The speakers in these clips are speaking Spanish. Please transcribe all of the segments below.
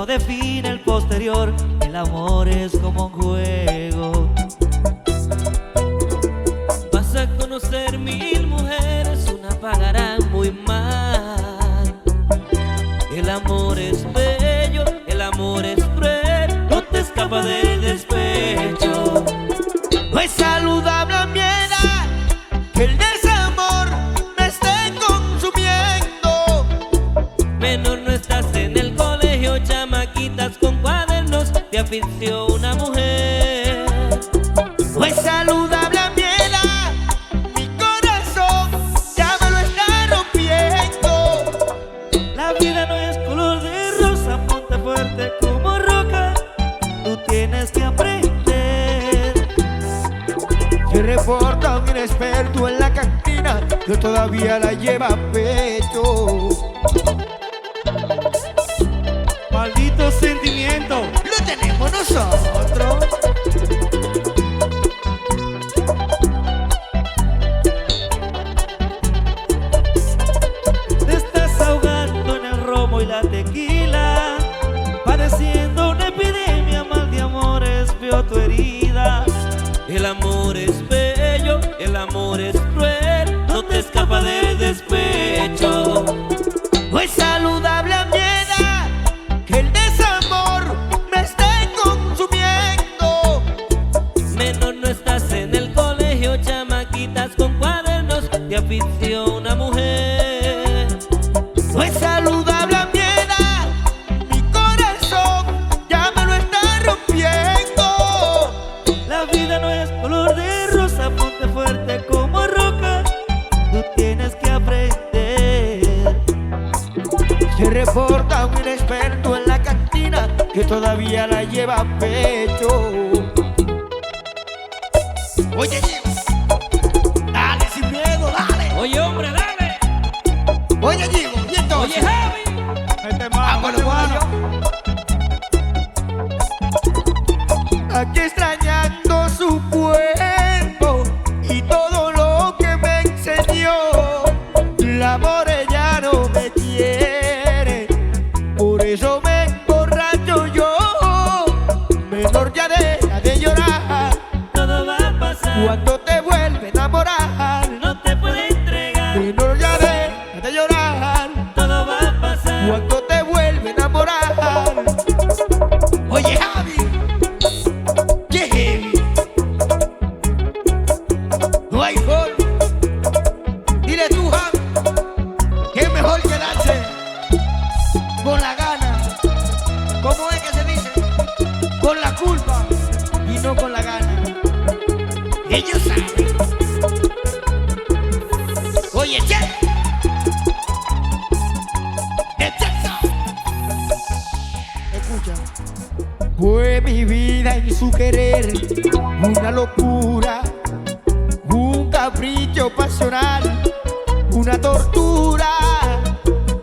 no define el posterior. El amor es como un juego. Vas a conocer 1000 mujeres, una pagará muy mal. El amor es bello, el amor es cruel, no te escapa del despecho. No es saludable a mi edad que el desamor me esté consumiendo. Menor, no estás en el colegio, chamaquitas con cuadernos te afició una mujer. No es saludable a mi edad, mi corazón ya me lo está rompiendo. La vida no es color de rosa, ponte fuerte como roca, tú tienes que aprender. Se reporta un inexperto en la cantina que todavía la lleva a pecho. Maldito sentimiento, Lo tenemos nosotros. te estás ahogando en el romo y la tequila, padeciendo una epidemia, mal de amores veo tu herida. El amor es bello, el amor es cruel, no te escapa del despecho. No es saludable a mi edad Que el desamor me esté consumiendo. menor, no estás en el colegio, chamaquitas con cuadernos te afició una mujer. No es saludable a mi edad, mi corazón ya me lo está rompiendo. La vida no es color de rosa, ponte fuerte como roca, tú tienes que aprender. Se reporta un inexperto en la cantina que todavía la lleva a pecho. Oye, Gio, dale sin miedo, dale. Oye, hombre, dale. Oye, Gio, y entonces. Oye, Javi. Vámonos, aquí extrañando su cuerpo y todo lo que me enseñó. La morena no me quiere, por eso me emborracho yo. Menor, ya deja de llorar, Todo va a pasar, cuando te vuelve a enamorar. no te puedo entregar. Menor, ya deja de llorar, Todo va a pasar, cuando te vuelve a enamorar. Oye, Javi, qué heavy. No hay forma. Dile tú, Javi, que es mejor quedarse con la gana. ¿Cómo es que se dice? Con la culpa y no con la gana. Ellos saben. Oye, che. Escucha. Fue mi vida en su querer, una locura, un capricho pasional, una tortura.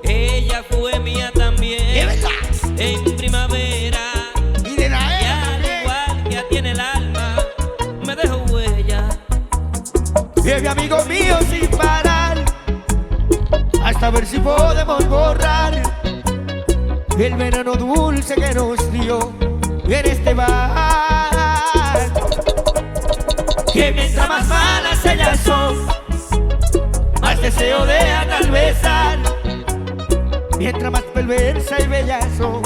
ella fue mía también. ¿Es verdad? En primavera, Y de la y era al también. igual que a ti en el alma, me dejó huella. Es mi amigo mío sin parar, hasta ver si podemos borrar el veneno dulce que nos dio en este bar. Que mientras más malas ellas son, más deseo dejan al besar. Mientras más perversa y bella son,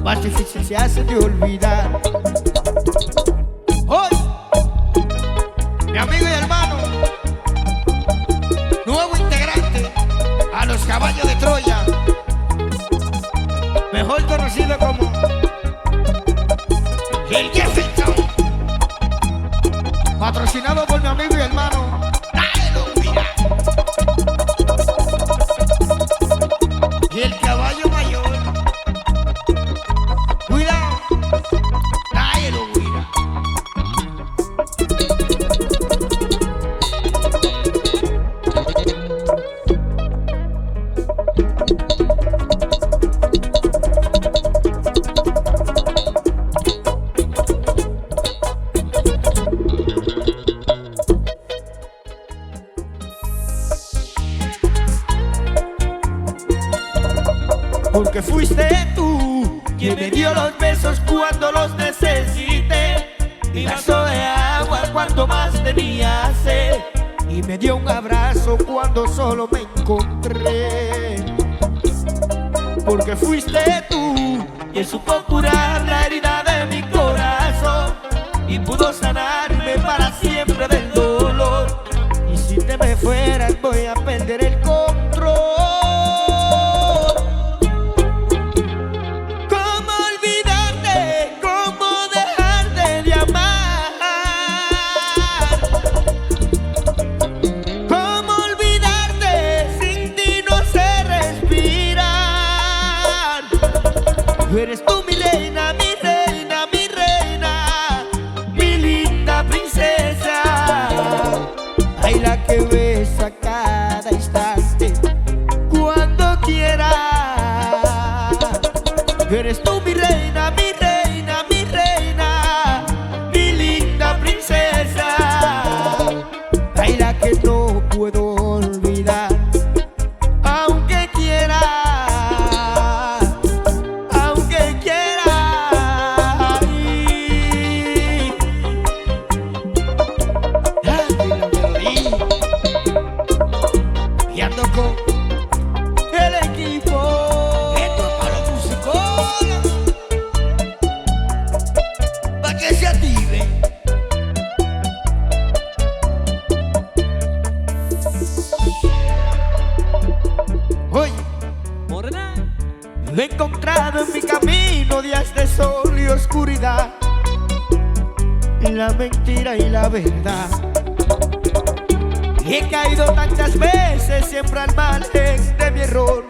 más difícil se hace de olvidar. Hoy, mi amigo y hermano, nuevo integrante a los Caballos de Troya, mejor conocido como el Jefferson, patrocinado por mi amigo y hermano Dale Lupira, y el caballo mayor. Cuidado, Dale Lupira. Porque fuiste tú quien me dio los besos cuando los necesité, mi vaso de agua cuando más tenía sed, y me dio un abrazo cuando solo me encontré. Porque fuiste tú quien supo curar la herida de mi corazón y pudo sanarme para siempre del dolor. Y si te me fueras voy a perder el control. ¿Cómo olvidarte? ¿Cómo dejarte de amar? ¿Cómo olvidarte? Sin ti no sé respirar. Tú eres tú mi reina, mi reina, mi reina, mi linda princesa. Ay, la que besa cada instante, cuando quiera. Tú eres tú mi reina, mi reina, mi reina, mi linda princesa. Ay, la que no puedo olvidar, aunque quiera. Aunque quiera. Ay, la melodía. Y ando con el equipo. Esto es para los musicólogos, pa' que se active. Oye, Morena, lo he encontrado en mi camino, días de sol y oscuridad, la mentira y la verdad. Y he caído tantas veces, siempre al margen de mi error,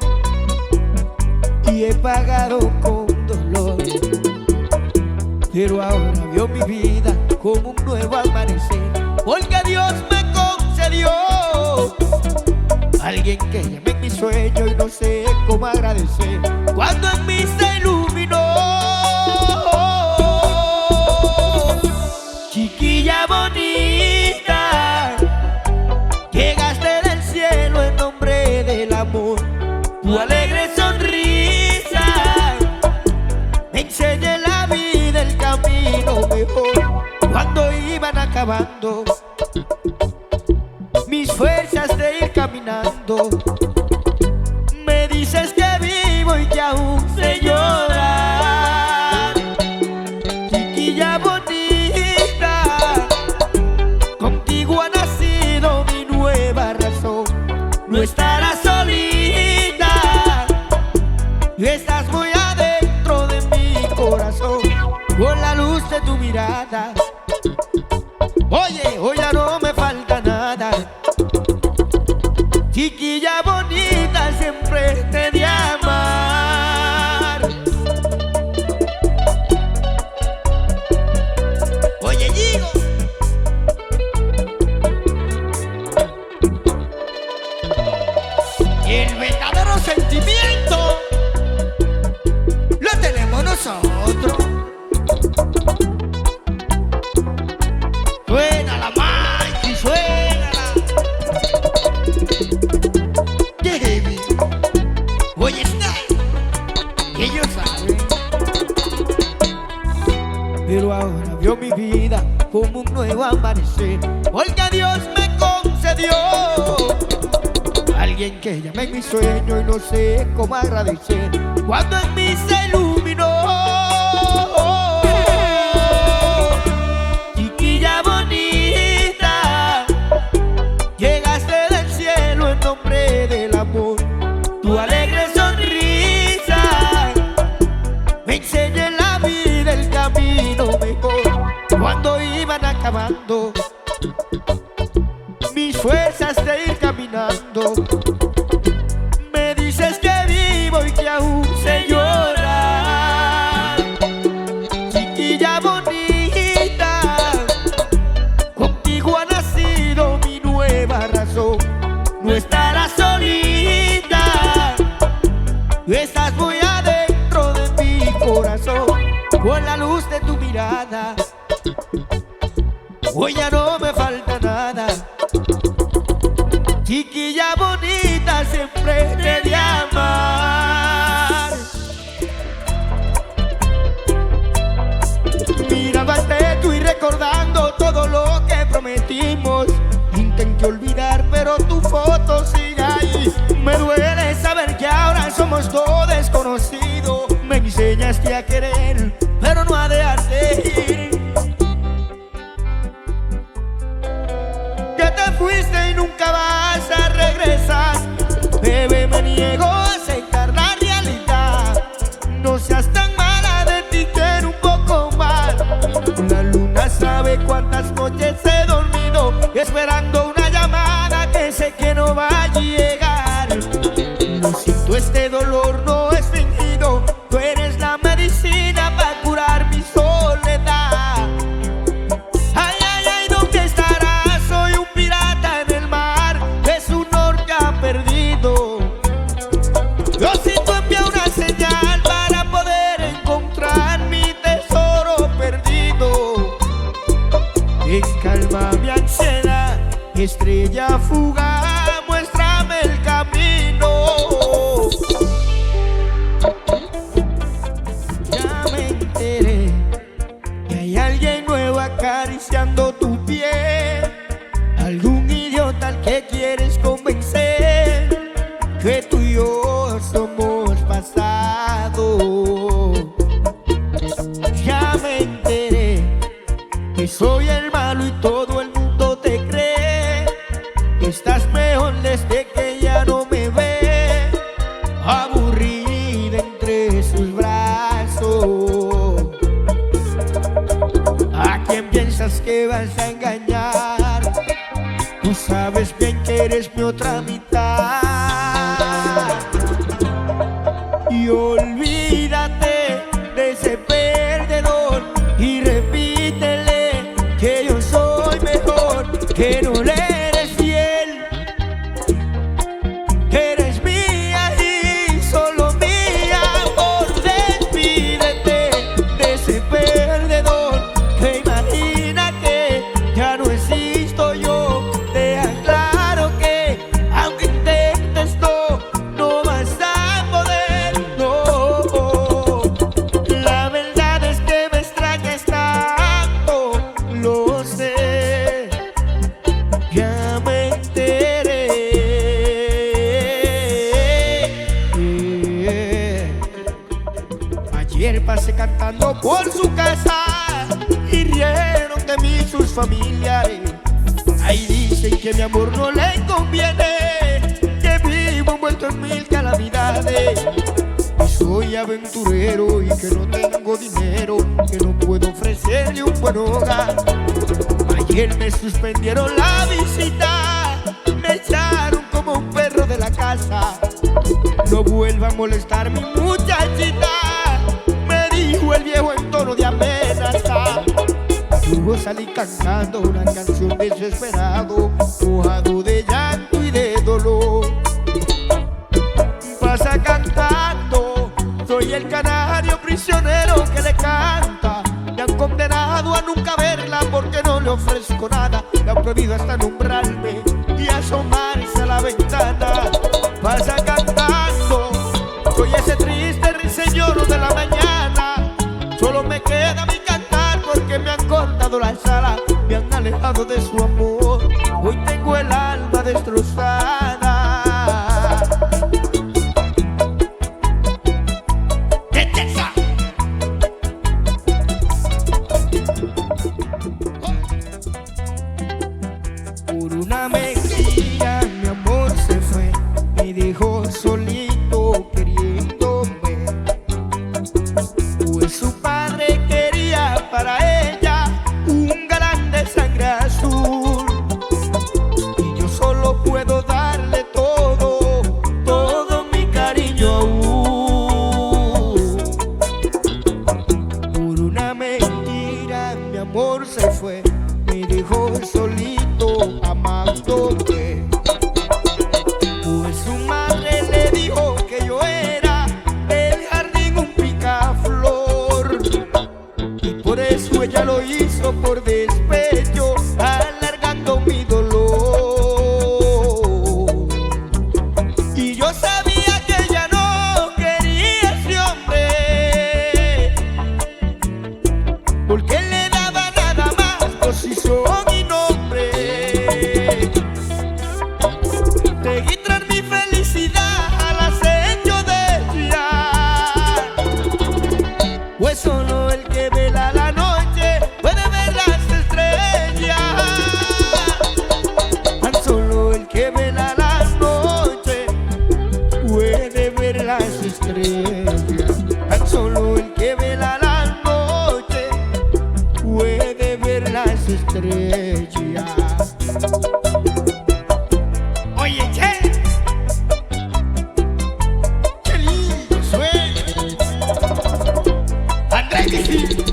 y he pagado con dolor. Pero ahora veo mi vida como un nuevo amanecer, porque Dios me concedió alguien que llamé en mi sueño y no sé cómo agradecer. Cuando en mí se iluminó, chiquilla bonita, llegaste del cielo en nombre del amor. Tu alegre sonrisa me enseña en la vida el camino mejor. Cuando iban acabando mis fuerzas de ir caminando, me dices que vivo y que aún sé llorar. Chiquilla bonita, contigo ha nacido mi nueva razón. No estarás solita, estás muy adentro de mi corazón, con la luz de tu mirada. Oye, hoy ya no me falta nada. Chiquilla bonita, siempre te de amar. Oye, Gigo, el verdadero sentimiento lo tenemos nosotros. Suena la Mikey, suena la Heavy. Oye, Snake, y ellos saben. Pero ahora veo mi vida como un nuevo amanecer, porque Dios me concedió alguien que llamé en mi sueño y no sé cómo agradecer. Cuando en mí se iluminó, chiquilla bonita, llegaste del cielo en nombre del amor. Tu alegre sonrisa me enseña en la vida el camino mejor. Cuando iban acabando mis fuerzas de ir caminando, me dices que vivo y que aún sé llorar. Chiquilla bonita, contigo ha nacido mi nueva razón. No estarás solita, estás muy adentro de mi corazón, con la luz de tu mirada. Hoy ya no me falta nada. Chiquilla bonita, siempre te de amar. rostro desconocido. Me enseñaste a querer, pero no a dejarte ir. Ya te fuiste y nunca vas a regresar. Bebé, me niego a aceptar la realidad. No seas tan mala, de ti quiero un poco más. La luna sabe cuántas noches he dormido esperando una llamada que sé que no va a llegar. Lo siento, este dolor no es fingido. Tú eres la medicina para curar mi soledad. Ay, ay, ay, ¿dónde estarás? Soy un pirata en el mar, es un norte perdido. Diosito, envía una señal para poder encontrar mi tesoro perdido. En calma mi ansiedad, estrella fugaz, muéstrame el camino. Ya me enteré que hay alguien nuevo acariciando tu piel. Algún idiota al que quieres convencer que tú y yo somos pasado. Ya me enteré que soy el malo y todo el mundo te cree que estás mejor desde que ya no me ve, aburrida entre sus brazos. ¿A quién piensas que vas a engañar? Tú sabes bien que eres mi otra mitad. Y olvídate de ese perdedor y repítele que yo soy mejor, que no le eres fiel, que eres mía y solo mía. Por despídete de ese perdedor que imagina que ya no existo yo. Deja claro que aunque intentes no vas a poder, no. La verdad es que me extrañas tanto, lo sé, ya me enteré. Ayer pasé cantando por su casa y rieron de mí sus familiares. Ahí dicen que mi amor no le conviene, que vivo envuelto en mil calamidades, que soy aventurero y que no tengo dinero, que no puedo ofrecerle un buen hogar. Ayer me suspendieron la visita, me echaron como un perro de la casa. No vuelva a molestar mi muchachita, me dijo el viejo en tono de amenaza. Yo salí cantando una canción desesperado, mojado de llanto y de dolor. Pasa cantando, soy el canario prisionero que le canta. Me han condenado a nunca verla porque no le ofrezco nada. Me han prohibido hasta nombrarme y asomarse a la ventana. Pasa cantando, soy ese triste ruiseñor de la mañana. Solo me queda mi cantar porque me han cortado la sala, me han alejado de su amor. Hoy tengo el alma destrozada. Por una mentira mi amor se fue, me dejó solito queriéndome. Pues su padre quería para ella un galán de sangre azul, y yo solo puedo dar Pues solo el que vela la noche puede ver las estrellas. Tan solo el que vela la noche puede ver las estrellas. Tan solo el que vela la noche puede ver las estrellas. Oye, qué lindo suena. Andrés Vigil.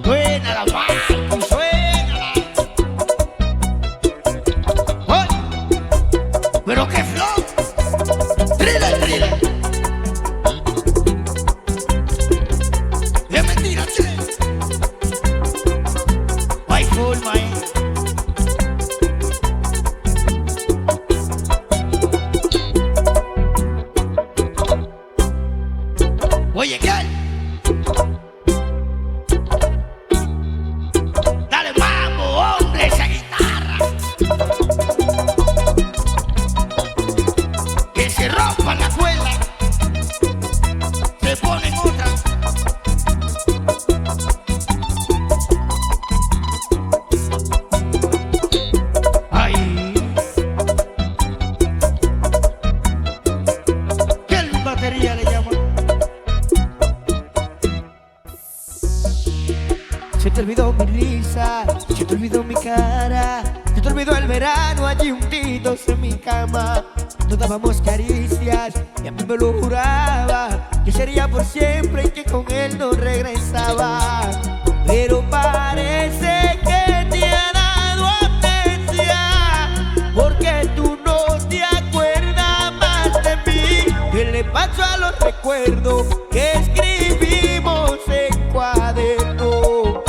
Suena la Marcos, suena. ¡Ay! ¡Pero qué flow! ¡Thriller, thriller! ¡Es mentira, che! No hay forma ahí. Oye, ¿qué hay? Dale mambo, hombre, esa guitarra. Que se rompa la cuerda. Se ponen otra. Ay. ¿Qué batería le llaman? Se te olvidó mi risa, se te olvidó mi cara, se te olvidó el verano allí juntitos en mi cama. Nos dábamos caricias y a mí me lo juraba que sería por siempre y que con él no regresaba. Pero parece que te ha dado amnesia, porque tú no te acuerdas más de mí. ¿Qué le pasó a los recuerdos que escribimos en cuaderno?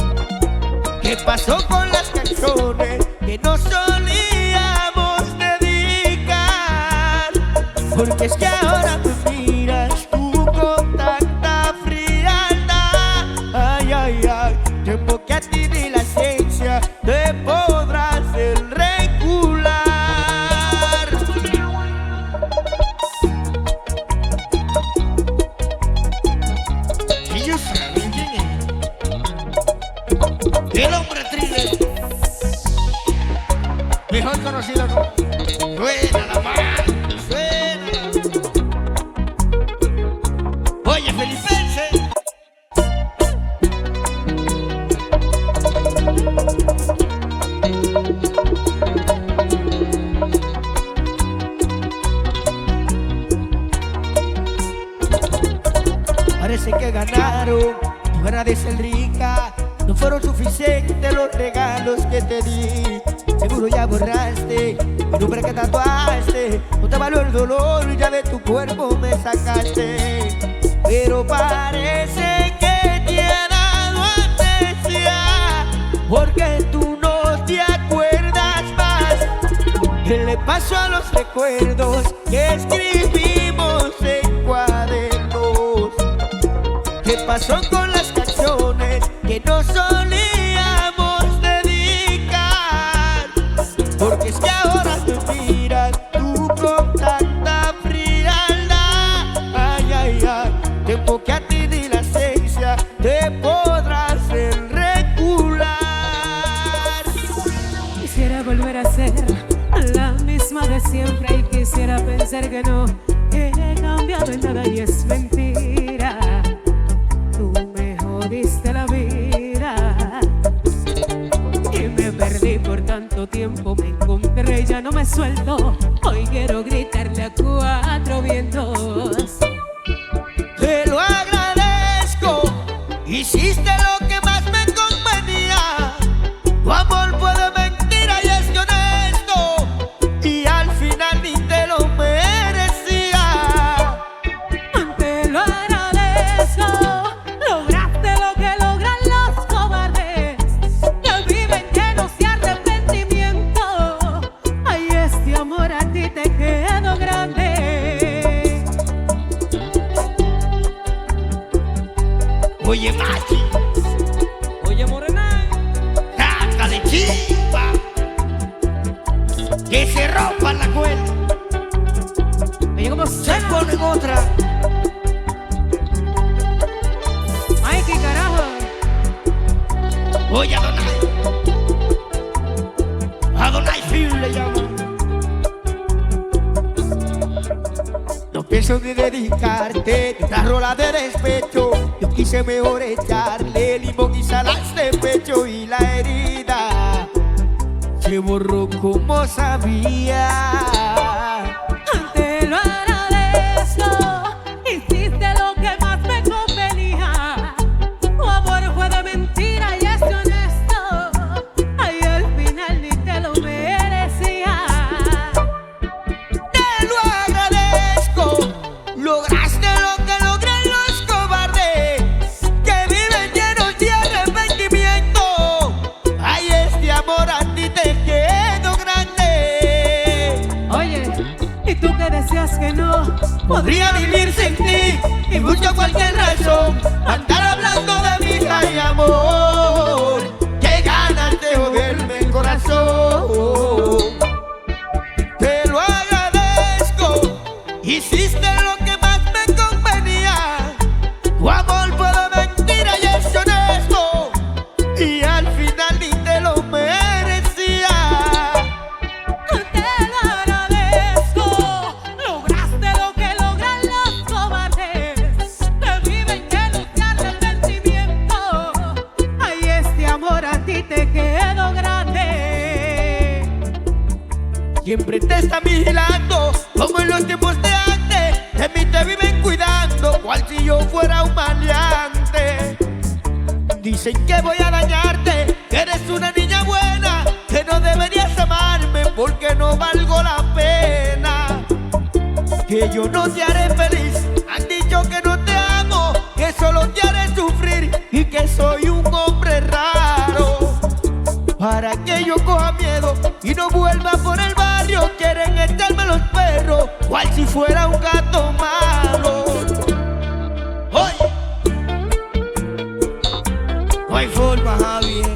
¿Qué pasó con las canciones que nos solíamos dedicar? Porque es que ahora me miras tú con tanta frialdad. Ay, ay, ay, tiempo que a ti ni la ciencia te podrá hacer regular. Y yo sabía quién es. El hombre thriller, mejor conocido como Suena la mano, suena. Oye, Felipense. Parece que ganaron, tu gana de ser rica. No fueron suficientes los regalos que te di. Seguro ya borraste el nombre que tatuaste. No te valió el dolor, ya de tu cuerpo me sacaste. Pero parece que te ha dado amnesia, porque tú no te acuerdas más. ¿Qué le pasó a los recuerdos que escribimos en cuadernos? ¿Qué pasó con las canciones que nos solíamos dedicar? Porque es que ahora te miras tú con tanta frialdad. Ay, ay, ay, tiempo que a ti ni la ciencia te podrá hacer regular. Quisiera volver a ser la misma de siempre y quisiera pensar que no he cambiado en nada y es mentira. Tú me jodiste la vida y me perdí por tanto tiempo. Me encontré y ya no me suelto. Hoy quiero gritarle a cuatro vientos. Te lo agradezco, hiciste lo que más me convenía. Tu amor fue de mentira y es que honesto, y al final ni te lo merecía. Te lo agradezco, lograste lo que logran los cobardes, que viven llenos de arrepentimiento. Ay, este amor a ti te quedó grande. Vámonos en otra. Ay, qué carajo. Oye, Adonai Phil le llama. No pienso ni dedicarte ni una rola de despecho. Yo quise mejor echarle limón y sal a este pecho, y la herida se borró como sabía. Te lo agradezco, hiciste lo que más me convenía. Tu amor fue de mentira y es honesto. Ay, al final ni te lo merecía. Te lo agradezco, lograste lo que logran los cobardes, que viven llenos de arrepentimiento. Ay, este amor a ti te quedó grande. Oye, y tú que decías que no Podría vivir sin ti y busco cualquier razón, andar hablando de mi hija y amor. Qué ganas de joderme el corazón. Te lo agradezco, hiciste lo que más me convenía. Tu amor fue de mentira y es honesto, y al final ni te lo merecía. te lo agradezco, lograste lo que logran los cobardes, que viven llenos de arrepentimiento. Ay, este amor a ti te quedó grande. Siempre te están vigilando, como en los tiempos de antes. De mí te viven cuidando, cual si yo fuera un maleante. Dicen que voy a dañarte, que eres una niña buena, que no deberías amarme porque no valgo la pena. Que yo no te haré feliz, han dicho que no te amo, que solo te haré sufrir y que soy un hombre raro. Para que yo coja miedo y no vuelva por el barrio, quieren echarme los perros, cual si fuera un gato malo. Oye, no hay forma, Javier.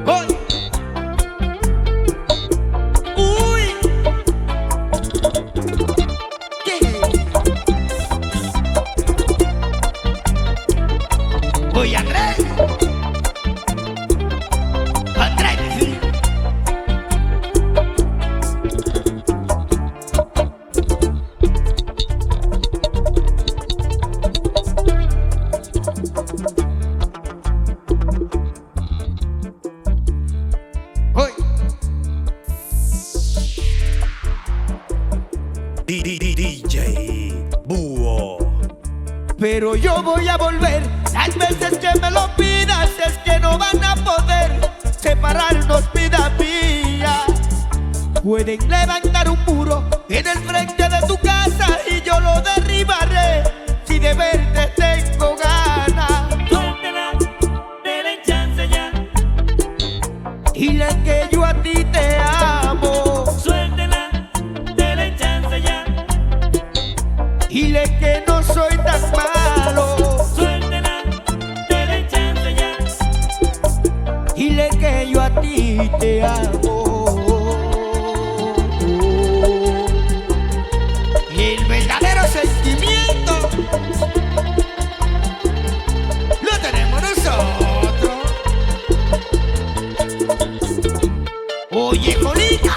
Oye, uy, ¿qué? Oye, Andrés, sí. Oye, DJ Búho. pero yo voy a volver las veces que me lo pidas. Es que no van a poder separarnos, vida mía. Pueden levantar un muro en el frente de tu casa y yo lo derribaré si de verte tengo ganas. Suéltela, dale chance ya. Dile que yo a ti te amo. Suéltela, dale chance ya. Dile que no soy tan malo. Suéltela, dale chance ya. Dile que yo a ti te amo. El verdadero sentimiento lo tenemos nosotros. Oye, Colita.